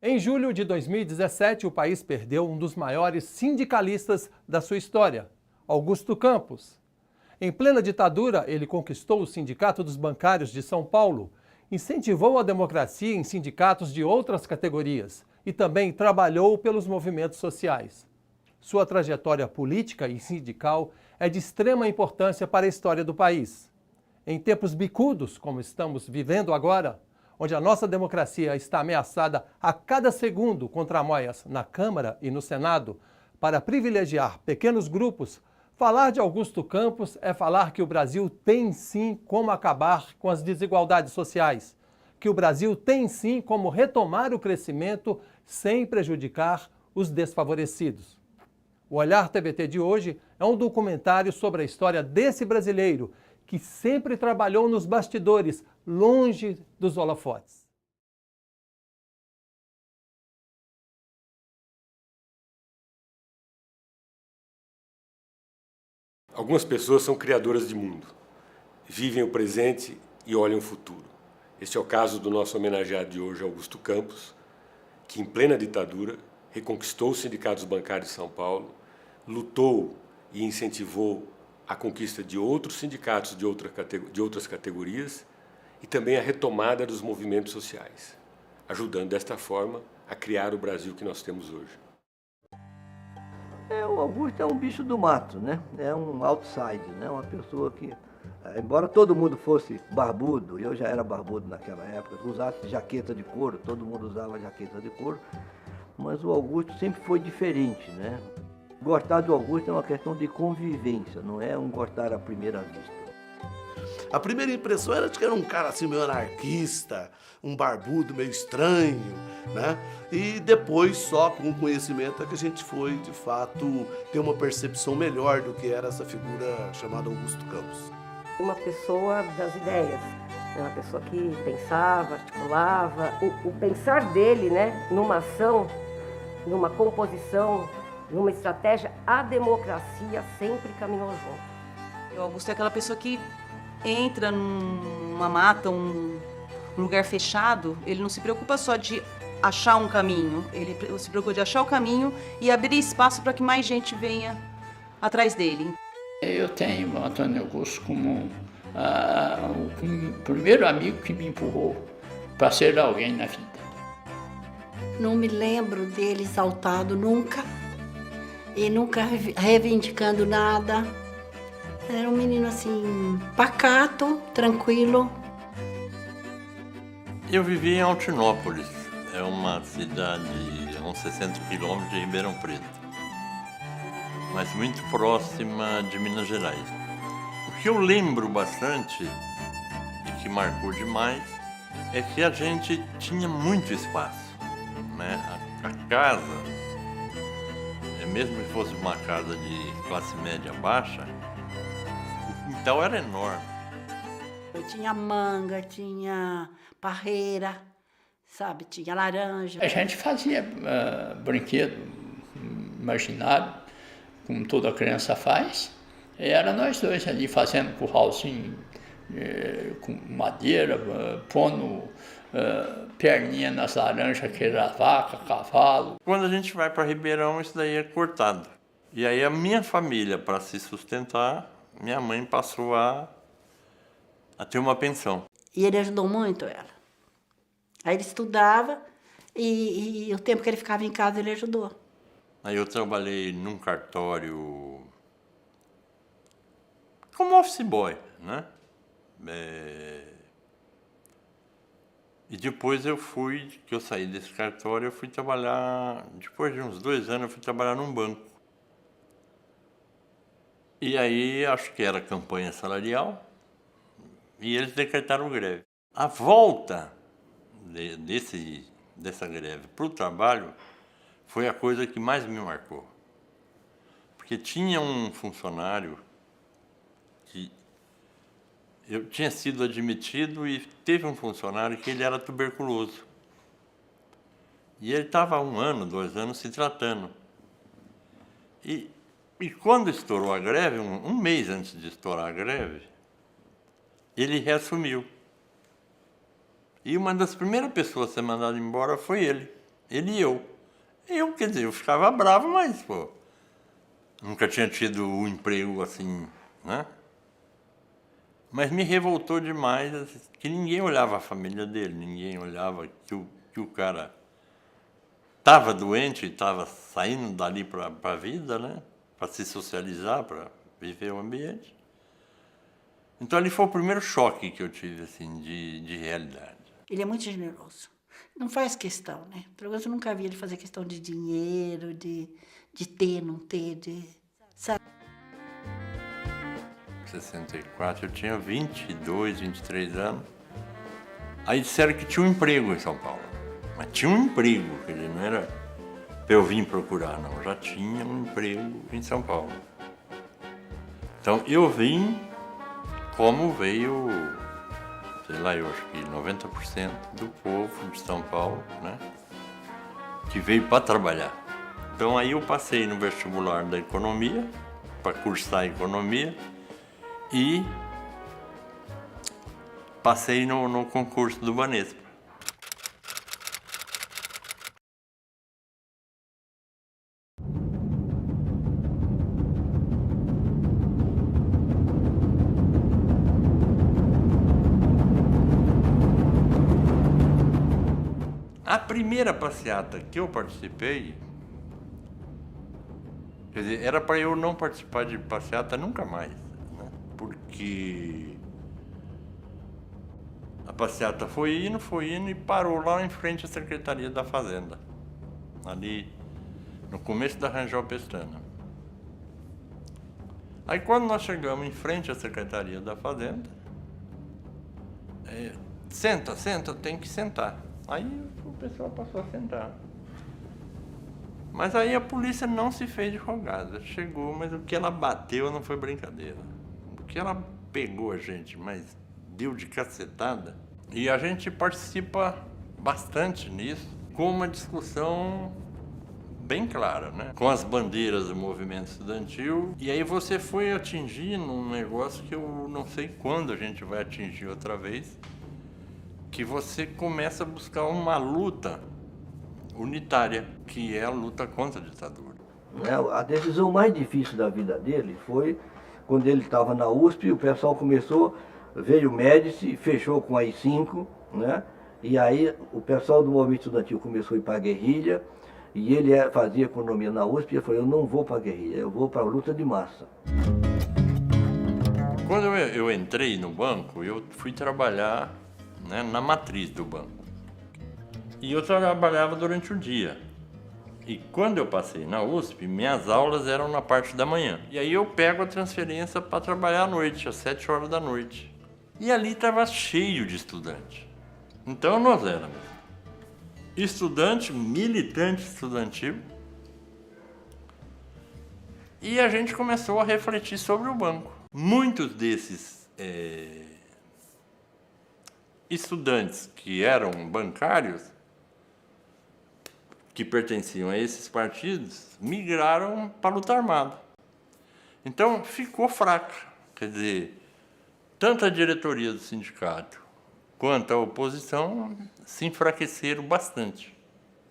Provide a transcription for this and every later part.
Em julho de 2017, o país perdeu um dos maiores sindicalistas da sua história, Augusto Campos. Em plena ditadura, ele conquistou o Sindicato dos Bancários de São Paulo, incentivou a democracia em sindicatos de outras categorias e também trabalhou pelos movimentos sociais. Sua trajetória política e sindical é de extrema importância para a história do país. Em tempos bicudos, como estamos vivendo agora, onde a nossa democracia está ameaçada a cada segundo com tramóias na Câmara e no Senado para privilegiar pequenos grupos, falar de Augusto Campos é falar que o Brasil tem sim como acabar com as desigualdades sociais, que o Brasil tem sim como retomar o crescimento sem prejudicar os desfavorecidos. O Olhar TVT de hoje é um documentário sobre a história desse brasileiro que sempre trabalhou nos bastidores, longe dos holofotes. Algumas pessoas são criadoras de mundo, vivem o presente e olham o futuro. Este é o caso do nosso homenageado de hoje, Augusto Campos, que em plena ditadura reconquistou os sindicatos bancários de São Paulo, lutou e incentivou a conquista de outros sindicatos de outras categorias e também a retomada dos movimentos sociais, ajudando desta forma a criar o Brasil que nós temos hoje. O Augusto é um bicho do mato, né? É um outsider, né? Uma pessoa que, embora todo mundo fosse barbudo, eu já era barbudo naquela época, usasse jaqueta de couro, todo mundo usava jaqueta de couro, mas o Augusto sempre foi diferente, né? Gostar do Augusto é uma questão de convivência, não é um gostar à primeira vista. A primeira impressão era de que era um cara assim meio anarquista, um barbudo meio estranho, né? E depois, só com o conhecimento, é que a gente foi, de fato, ter uma percepção melhor do que era essa figura chamada Augusto Campos. Uma pessoa das ideias, uma pessoa que pensava, articulava. O pensar dele, né, numa ação, numa composição, numa estratégia, a democracia sempre caminhou junto. O Augusto é aquela pessoa que entra numa mata, um lugar fechado, ele não se preocupa só de achar um caminho, ele se preocupa de achar o caminho e abrir espaço para que mais gente venha atrás dele. Eu tenho o Antônio Augusto como o primeiro amigo que me empurrou para ser alguém na vida. Não me lembro dele exaltado nunca, e nunca reivindicando nada. Era um menino assim, pacato, tranquilo. Eu vivi em Altinópolis, é uma cidade a uns 60 quilômetros de Ribeirão Preto, mas muito próxima de Minas Gerais. O que eu lembro bastante e que marcou demais é que a gente tinha muito espaço, né? A casa, mesmo que fosse uma casa de classe média baixa, o quintal era enorme. Eu tinha manga, tinha parreira, sabe, tinha laranja. A gente fazia brinquedo imaginário, como toda criança faz. E era nós dois ali fazendo curralzinho com madeira, pondo perninha nas laranjas, que era vaca, cavalo. Quando a gente vai para Ribeirão, isso daí é cortado. E aí a minha família, para se sustentar, minha mãe passou a ter uma pensão. E ele ajudou muito ela. Aí ele estudava e o tempo que ele ficava em casa ele ajudou. Aí eu trabalhei num cartório como office boy, né? E depois que eu saí desse cartório, eu fui trabalhar, depois de uns 2 anos, eu fui trabalhar num banco. E aí, acho que era campanha salarial, e eles decretaram greve. A volta dessa greve para o trabalho foi a coisa que mais me marcou. Porque tinha um funcionário que eu tinha sido admitido e teve um funcionário que ele era tuberculoso. E ele estava há 1 ano, 2 anos se tratando. E quando estourou a greve, um mês antes de estourar a greve, ele reassumiu. E uma das primeiras pessoas a ser mandada embora foi ele. ele e eu. Quer dizer, eu ficava bravo, mas, pô, nunca tinha tido um emprego assim, né? Mas me revoltou demais que ninguém olhava a família dele, ninguém olhava que o cara estava doente, estava saindo dali para a vida, né? Para se socializar, para viver o ambiente. Então ali foi o primeiro choque que eu tive assim, de realidade. Ele é muito generoso. Não faz questão, né? Pelo menos eu nunca vi ele fazer questão de dinheiro, de ter, não ter, sabe? Em 64, eu tinha 22, 23 anos. Aí disseram que tinha um emprego em São Paulo. Mas tinha um emprego, quer dizer, não era para eu vir procurar, não. Já tinha um emprego em São Paulo. Então eu vim como veio, sei lá, eu acho que 90% do povo de São Paulo, né? Que veio para trabalhar. Então aí eu passei no vestibular da economia, para cursar economia, e passei no concurso do Banespa. A primeira passeata que eu participei, quer dizer, era para eu não participar de passeata nunca mais, né? Porque a passeata foi indo e parou lá em frente à Secretaria da Fazenda, ali no começo da Rangel Pestana. Aí quando nós chegamos em frente à Secretaria da Fazenda, senta, tem que sentar. Aí o pessoal passou a sentar. Mas aí a polícia não se fez de rogada. Chegou, mas o que ela bateu não foi brincadeira. O que ela pegou a gente, mas deu de cacetada. E a gente participa bastante nisso, com uma discussão bem clara, né? Com as bandeiras do movimento estudantil. E aí você foi atingindo um negócio que eu não sei quando a gente vai atingir outra vez, que você começa a buscar uma luta unitária, que é a luta contra a ditadura. A decisão mais difícil da vida dele foi quando ele estava na USP, o pessoal começou, veio o Médici, fechou com a AI-5, né? E aí o pessoal do movimento estudantil começou a ir para a guerrilha, e ele fazia economia na USP, e ele falou, eu não vou para a guerrilha, eu vou para a luta de massa. Quando eu entrei no banco, eu fui trabalhar, né, na matriz do banco. E eu trabalhava durante o dia. E quando eu passei na USP, minhas aulas eram na parte da manhã. E aí eu pego a transferência para trabalhar à noite, às 7 horas da noite. E ali estava cheio de estudante. Então nós éramos estudante, militante estudantil. E a gente começou a refletir sobre o banco. Muitos desses estudantes que eram bancários, que pertenciam a esses partidos, migraram para a luta armada. Então ficou fraca. Quer dizer, tanto a diretoria do sindicato quanto a oposição se enfraqueceram bastante.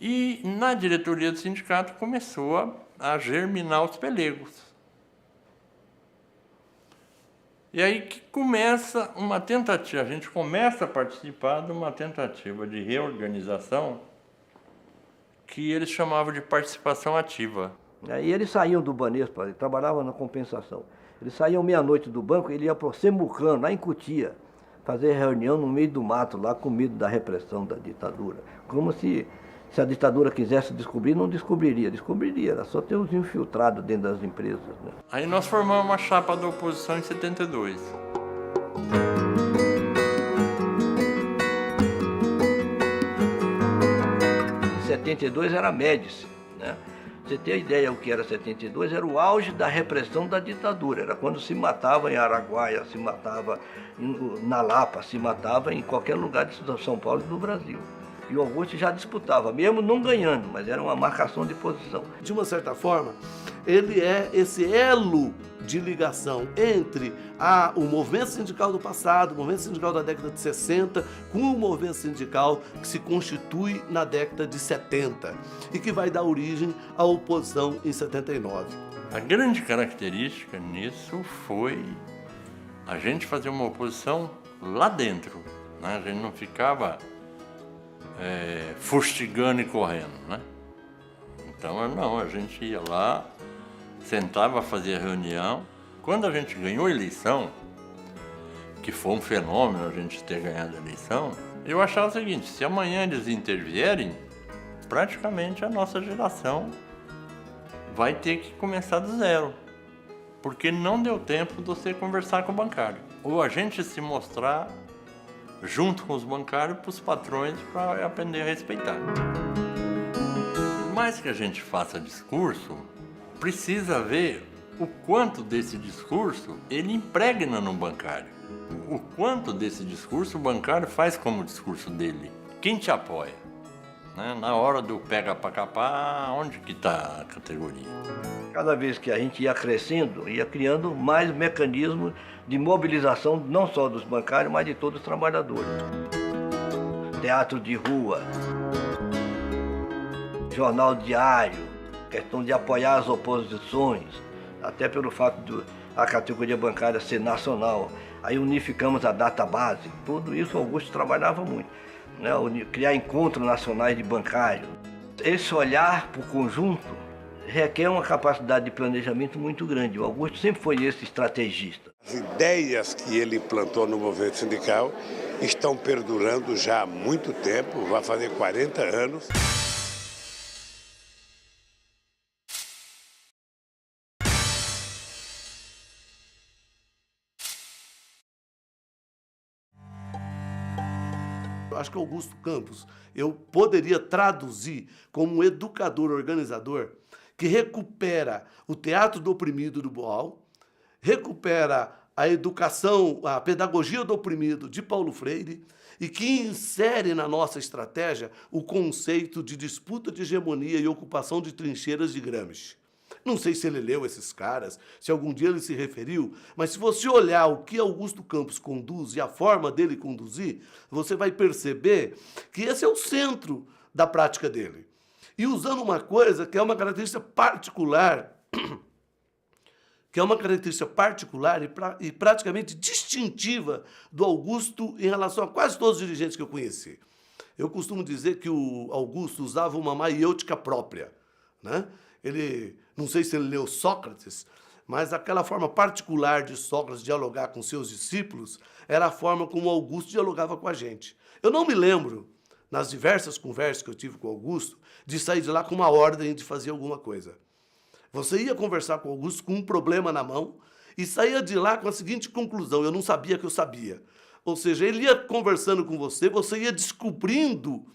E na diretoria do sindicato começou a germinar os pelegos. E aí que começa uma tentativa, a gente começa a participar de uma tentativa de reorganização que eles chamavam de participação ativa. E eles saíam do Banespa, ele trabalhava na compensação. Eles saíam meia-noite do banco, ele ia para o Semucano, lá em Cotia, fazer reunião no meio do mato, lá com medo da repressão da ditadura. Como se a ditadura quisesse descobrir, não descobriria. Descobriria, era só ter os infiltrados dentro das empresas, né? Aí nós formamos uma chapa da oposição em 72. Em 72 era Médici, né? Você tem a ideia o que era 72? Era o auge da repressão da ditadura. Era quando se matava em Araguaia, se matava na Lapa, se matava em qualquer lugar de São Paulo e do Brasil. E o Augusto já disputava, mesmo não ganhando, mas era uma marcação de posição. De uma certa forma, ele é esse elo de ligação entre o movimento sindical do passado, o movimento sindical da década de 60, com o movimento sindical que se constitui na década de 70 e que vai dar origem à oposição em 79. A grande característica nisso foi a gente fazer uma oposição lá dentro, né? A gente não ficava fustigando e correndo, né? Então, não, a gente ia lá, sentava, fazia reunião. Quando a gente ganhou a eleição, que foi um fenômeno a gente ter ganhado a eleição, eu achava o seguinte: se amanhã eles intervierem, praticamente a nossa geração vai ter que começar do zero, porque não deu tempo de você conversar com o bancário. Ou a gente se mostrar junto com os bancários para os patrões para aprender a respeitar. Por mais que a gente faça discurso, precisa ver o quanto desse discurso ele impregna no bancário. O quanto desse discurso o bancário faz como discurso dele. Quem te apoia? Né? Na hora do pega para capar, onde que está a categoria? Cada vez que a gente ia crescendo, ia criando mais mecanismos de mobilização, não só dos bancários, mas de todos os trabalhadores. Teatro de rua, jornal diário, questão de apoiar as oposições, até pelo fato da categoria bancária ser nacional. Aí unificamos a database, tudo isso o Augusto trabalhava muito, né? Criar encontros nacionais de bancários. Esse olhar para o conjunto requer uma capacidade de planejamento muito grande. O Augusto sempre foi esse estrategista. As ideias que ele plantou no movimento sindical estão perdurando já há muito tempo, vai fazer 40 anos. Acho que Augusto Campos eu poderia traduzir como um educador organizador que recupera o teatro do oprimido do Boal, recupera a educação, a pedagogia do oprimido de Paulo Freire e que insere na nossa estratégia o conceito de disputa de hegemonia e ocupação de trincheiras de Gramsci. Não sei se ele leu esses caras, se algum dia ele se referiu, mas se você olhar o que Augusto Campos conduz e a forma dele conduzir, você vai perceber que esse é o centro da prática dele. E usando uma coisa que é uma característica particular, e praticamente distintiva do Augusto em relação a quase todos os dirigentes que eu conheci. Eu costumo dizer que o Augusto usava uma maiêutica própria, né? Ele, não sei se ele leu Sócrates, mas aquela forma particular de Sócrates dialogar com seus discípulos era a forma como Augusto dialogava com a gente. Eu não me lembro, nas diversas conversas que eu tive com Augusto, de sair de lá com uma ordem de fazer alguma coisa. Você ia conversar com Augusto com um problema na mão e saía de lá com a seguinte conclusão: eu não sabia que eu sabia. Ou seja, ele ia conversando com você, você ia descobrindo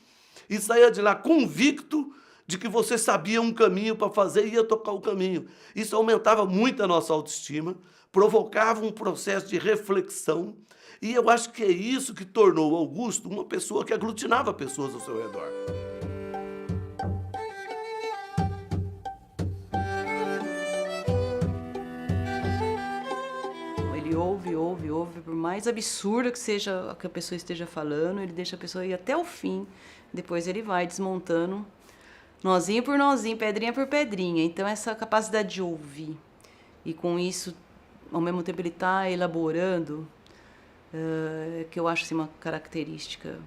e saía de lá convicto de que você sabia um caminho para fazer e ia tocar o caminho. Isso aumentava muito a nossa autoestima, provocava um processo de reflexão, e eu acho que é isso que tornou Augusto uma pessoa que aglutinava pessoas ao seu redor. Ele ouve, por mais absurdo que seja o que a pessoa esteja falando, ele deixa a pessoa ir até o fim, depois ele vai desmontando nozinho por nozinho, pedrinha por pedrinha. Então, essa capacidade de ouvir e, com isso, ao mesmo tempo, ele está elaborando, que eu acho assim, uma característica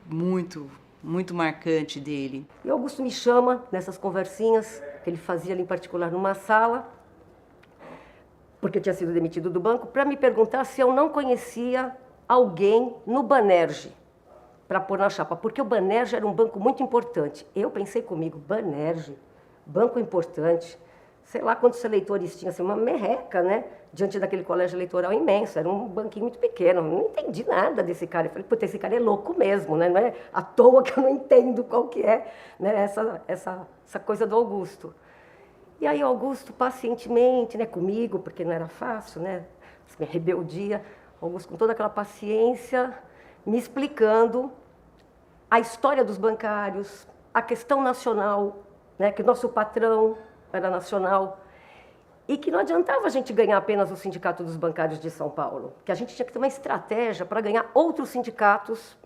muito, muito marcante dele. E Augusto me chama nessas conversinhas que ele fazia ali, em particular, numa sala, porque eu tinha sido demitido do banco, para me perguntar se eu não conhecia alguém no Banerje para pôr na chapa, porque o Banerje era um banco muito importante. Eu pensei comigo, Banerje, banco importante, sei lá quantos eleitores tinha, assim, uma merreca, né? Diante daquele colégio eleitoral imenso, era um banquinho muito pequeno, não entendi nada desse cara. Eu falei, puta, esse cara é louco mesmo, né? Não é à toa que eu não entendo qual que é, né? essa coisa do Augusto. E aí Augusto, pacientemente, né, comigo, porque não era fácil, né? Minha rebeldia, Augusto com toda aquela paciência, me explicando a história dos bancários, a questão nacional, né, que o nosso patrão era nacional. E que não adiantava a gente ganhar apenas o Sindicato dos Bancários de São Paulo, que a gente tinha que ter uma estratégia para ganhar outros sindicatos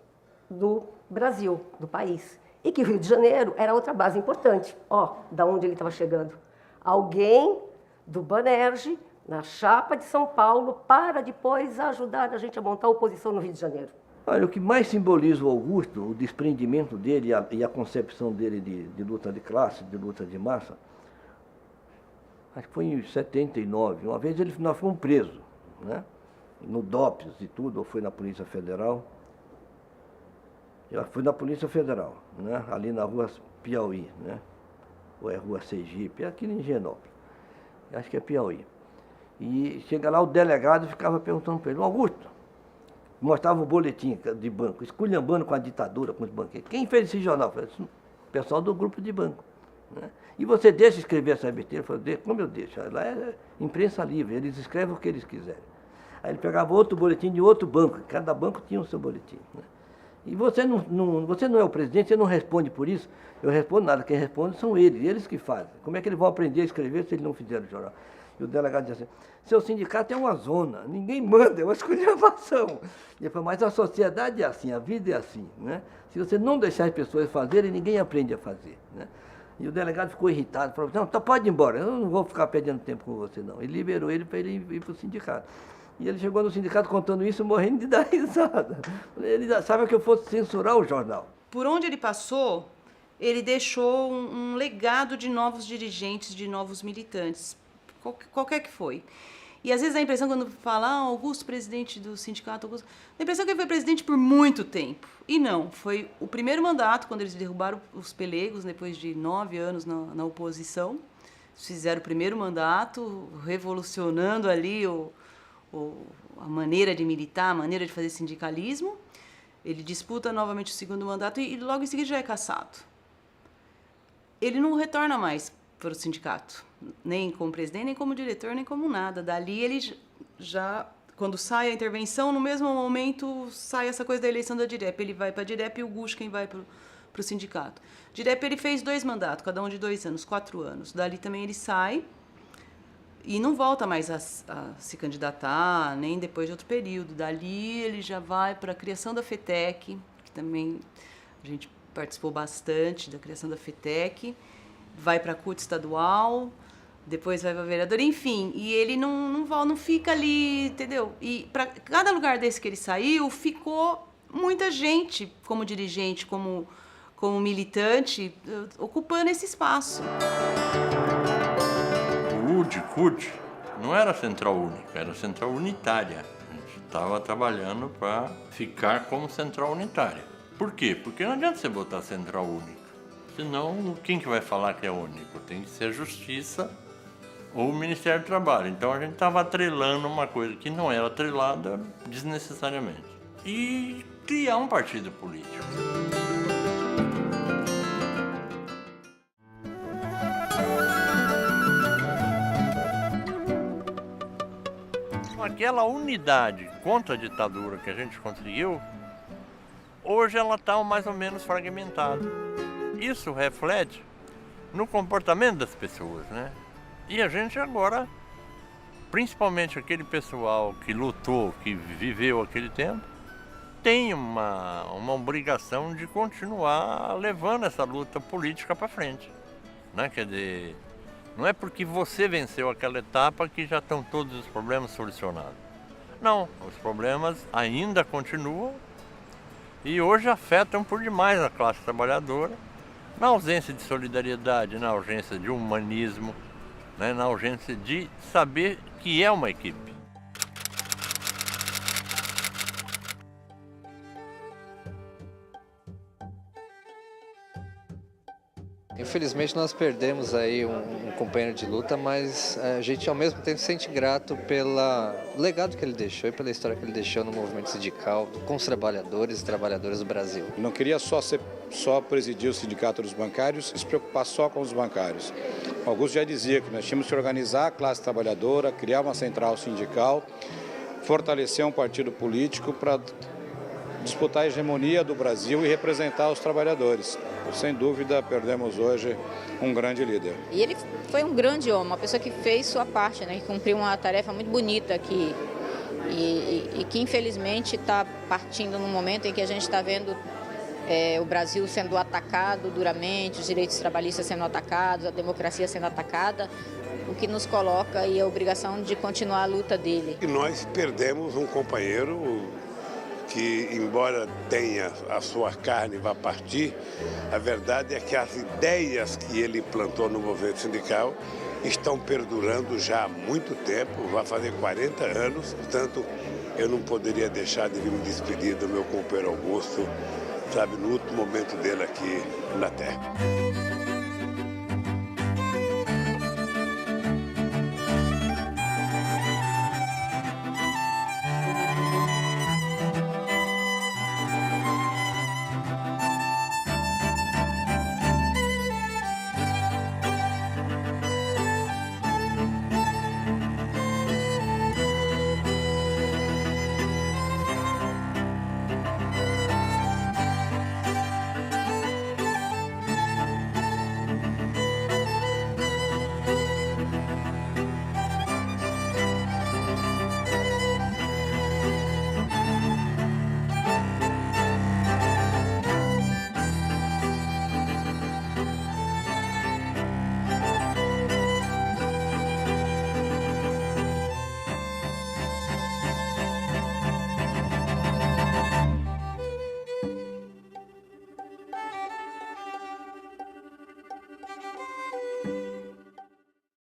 do Brasil, do país. E que o Rio de Janeiro era outra base importante. Ó, da onde ele estava chegando. Alguém do Banerj, na chapa de São Paulo, para depois ajudar a gente a montar a oposição no Rio de Janeiro. Olha, o que mais simboliza o Augusto, o desprendimento dele e a concepção dele de luta de classe, de luta de massa, acho que foi em 79. Uma vez nós fomos presos, né? No DOPS e tudo, ou foi na Polícia Federal. Eu fui na Polícia Federal, né? Ali na rua Piauí, né? Ou é rua Sergipe, é aqui em Higienópolis. Acho que é Piauí. E chega lá, o delegado ficava perguntando para ele, Augusto, mostrava o boletim de banco, esculhambando com a ditadura, com os banqueiros. Quem fez esse jornal? Eu falei, o pessoal do grupo de banco. Né? E você deixa escrever essa besteira? Eu falei, como eu deixo? Lá é imprensa livre, eles escrevem o que eles quiserem. Aí ele pegava outro boletim de outro banco, cada banco tinha o seu boletim. Né? E você não é o presidente, você não responde por isso. Eu respondo nada, quem responde são eles que fazem. Como é que eles vão aprender a escrever se eles não fizeram o jornal? E o delegado dizia assim, seu sindicato é uma zona, ninguém manda, é uma esculhambação. Ele falou, mas a sociedade é assim, a vida é assim. Né? Se você não deixar as pessoas fazerem, ninguém aprende a fazer. Né? E o delegado ficou irritado, falou, não, então pode ir embora, eu não vou ficar perdendo tempo com você não. Ele liberou ele para ele ir para o sindicato. E ele chegou no sindicato contando isso, morrendo de dar risada. Ele achava que eu fosse censurar o jornal. Por onde ele passou, ele deixou um legado de novos dirigentes, de novos militantes, qualquer que foi. E às vezes dá a impressão, quando fala Augusto, presidente do sindicato, Augusto, dá a impressão que ele foi presidente por muito tempo. E não, foi o primeiro mandato, quando eles derrubaram os pelegos, depois de 9 anos na oposição. Eles fizeram o primeiro mandato, revolucionando ali a maneira de militar, a maneira de fazer sindicalismo. Ele disputa novamente o segundo mandato e logo em seguida já é cassado. Ele não retorna mais para o sindicato, nem como presidente, nem como diretor, nem como nada. Dali ele já, quando sai a intervenção, no mesmo momento sai essa coisa da eleição da DIREP. Ele vai para a DIREP e o Gushkin vai para o sindicato. DIREP ele fez 2 mandatos, cada um de 2 anos, 4 anos. Dali também ele sai e não volta mais a se candidatar, nem depois de outro período. Dali ele já vai para a criação da FETEC, que também a gente participou bastante da criação da FETEC, vai para a CUT estadual, depois vai para vereador, enfim, e ele não fica ali, entendeu? E para cada lugar desse que ele saiu, ficou muita gente como dirigente, como militante, ocupando esse espaço. O CUT não era central única, era central unitária. A gente estava trabalhando para ficar como central unitária. Por quê? Porque não adianta você botar central única. Senão, quem que vai falar que é único? Tem que ser a Justiça ou o Ministério do Trabalho. Então, a gente estava atrelando uma coisa que não era atrelada desnecessariamente. E criar um partido político. Aquela unidade contra a ditadura que a gente conseguiu, hoje ela está mais ou menos fragmentada. Isso reflete no comportamento das pessoas, né? E a gente agora, principalmente aquele pessoal que lutou, que viveu aquele tempo, tem uma obrigação de continuar levando essa luta política para frente, né? Quer dizer, não é porque você venceu aquela etapa que já estão todos os problemas solucionados. Não, os problemas ainda continuam e hoje afetam por demais a classe trabalhadora, na ausência de solidariedade, na ausência de humanismo, né, na ausência de saber que é uma equipe. Infelizmente nós perdemos aí um companheiro de luta, mas a gente ao mesmo tempo se sente grato pelo legado que ele deixou e pela história que ele deixou no movimento sindical com os trabalhadores e trabalhadoras do Brasil. Não queria só presidir o Sindicato dos Bancários e se preocupar só com os bancários. Augusto já dizia que nós tínhamos que organizar a classe trabalhadora, criar uma central sindical, fortalecer um partido político para disputar a hegemonia do Brasil e representar os trabalhadores. Sem dúvida, perdemos hoje um grande líder. E ele foi um grande homem, uma pessoa que fez sua parte, né, que cumpriu uma tarefa muito bonita aqui e que infelizmente está partindo num momento em que a gente está vendo o Brasil sendo atacado duramente, os direitos trabalhistas sendo atacados, a democracia sendo atacada, o que nos coloca aí a obrigação de continuar a luta dele. E nós perdemos um companheiro que, embora tenha a sua carne vá partir, a verdade é que as ideias que ele plantou no movimento sindical estão perdurando já há muito tempo, vai fazer 40 anos, portanto, eu não poderia deixar de me despedir do meu companheiro Augusto, sabe, no último momento dele aqui na Terra.